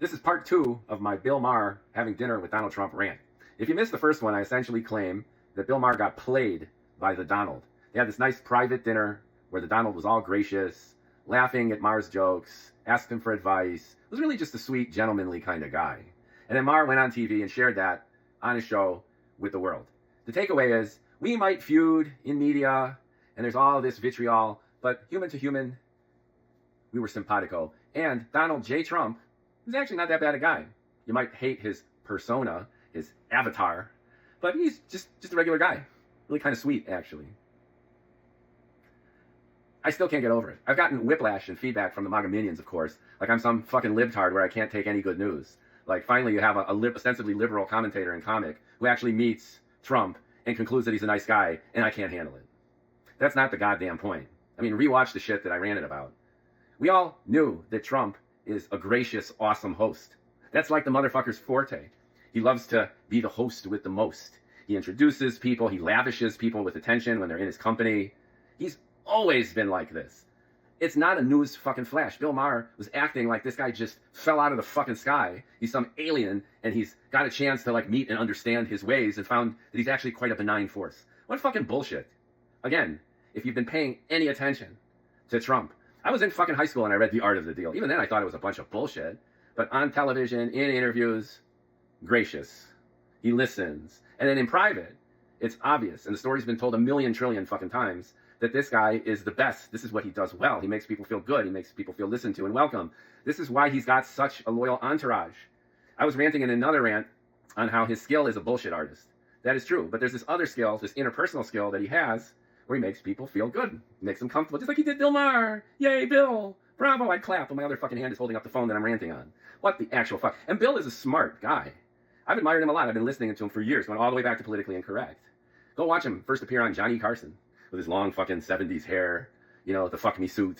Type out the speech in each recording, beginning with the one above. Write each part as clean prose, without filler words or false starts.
This is part two of my Bill Maher having dinner with Donald Trump rant. If you missed the first one, I essentially claim that Bill Maher got played by the Donald. They had this nice private dinner where the Donald was all gracious, laughing at Maher's jokes, asked him for advice, was really just a sweet, gentlemanly kind of guy. And then Maher went on TV and shared that on his show with the world. The takeaway is, we might feud in media, and there's all this vitriol, but human to human, we were simpatico. And Donald J. Trump is actually not that bad a guy. You might hate his persona, his avatar, but he's just a regular guy. Really kind of sweet, actually. I still can't get over it. I've gotten whiplash and feedback from the MAGA minions, of course. Like I'm some fucking libtard where I can't take any good news. Like finally you have a ostensibly liberal commentator and comic who actually meets Trump and concludes that he's a nice guy, and I can't handle it. That's not the goddamn point. I mean, rewatch the shit that I ranted about. We all knew that Trump is a gracious, awesome host. That's like the motherfucker's forte. He loves to be the host with the most. He introduces people, he lavishes people with attention when they're in his company. He's always been like this. It's not a news fucking flash. Bill Maher was acting like this guy just fell out of the fucking sky. He's some alien, and he's got a chance to like meet and understand his ways and found that he's actually quite a benign force. What fucking bullshit. Again, if you've been paying any attention to Trump, I was in fucking high school and I read The Art of the Deal. Even then I thought it was a bunch of bullshit. But on television, in interviews, gracious. He listens. And then in private, it's obvious, and the story's been told a million trillion fucking times, that this guy is the best. This is what he does well. He makes people feel good. He makes people feel listened to and welcome. This is why he's got such a loyal entourage. I was ranting in another rant on how his skill is a bullshit artist. That is true. But there's this other skill, this interpersonal skill that he has, where he makes people feel good. Makes them comfortable. Just like he did Bill Maher. Yay, Bill. Bravo. I'd clap, but my other fucking hand is holding up the phone that I'm ranting on. What the actual fuck? And Bill is a smart guy. I've admired him a lot. I've been listening to him for years, going all the way back to Politically Incorrect. Go watch him first appear on Johnny Carson with his long fucking 70s hair, you know, the fuck me suit.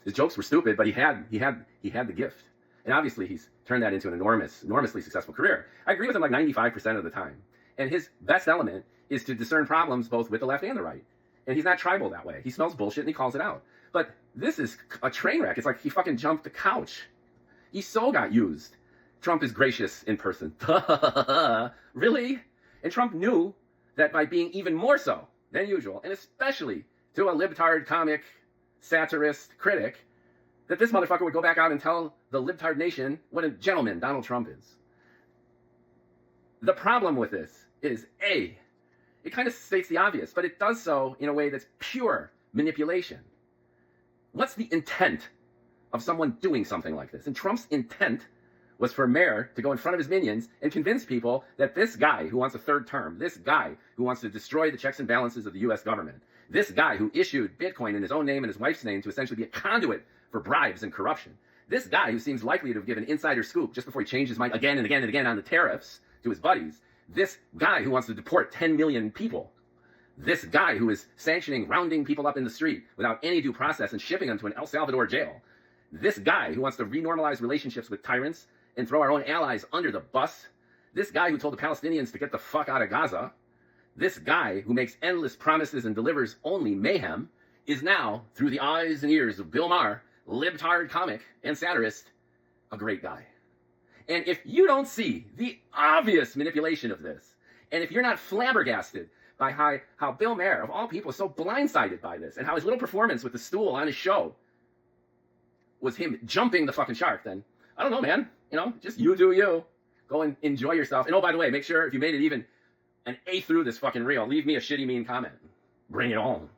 His jokes were stupid, but he had the gift. And obviously he's turned that into an enormously successful career. I agree with him like 95% of the time. And his best element is to discern problems both with the left and the right. And he's not tribal that way. He smells bullshit and he calls it out. But this is a train wreck. It's like he fucking jumped the couch. He so got used. Trump is gracious in person. Really? And Trump knew that by being even more so than usual, and especially to a libtard comic, satirist, critic, that this motherfucker would go back out and tell the libtard nation what a gentleman Donald Trump is. The problem with this is, A, it kind of states the obvious, but it does so in a way that's pure manipulation. What's the intent of someone doing something like this? And Trump's intent was for Maher to go in front of his minions and convince people that this guy who wants a third term, this guy who wants to destroy the checks and balances of the U.S. government, this guy who issued Bitcoin in his own name and his wife's name to essentially be a conduit for bribes and corruption, this guy who seems likely to have given insider scoop just before he changed his mind again and again and again on the tariffs to his buddies, this guy who wants to deport 10 million people, this guy who is sanctioning rounding people up in the street without any due process and shipping them to an El Salvador jail, this guy who wants to renormalize relationships with tyrants and throw our own allies under the bus, this guy who told the Palestinians to get the fuck out of Gaza, this guy who makes endless promises and delivers only mayhem, is now, through the eyes and ears of Bill Maher, libtard comic and satirist, a great guy. And if you don't see the obvious manipulation of this, and if you're not flabbergasted by how Bill Maher, of all people, is so blindsided by this, and how his little performance with the stool on his show was him jumping the fucking shark, then I don't know, man. You know, just you do you. Go and enjoy yourself. And oh, by the way, make sure if you made it even an A through this fucking reel, leave me a shitty mean comment. Bring it on.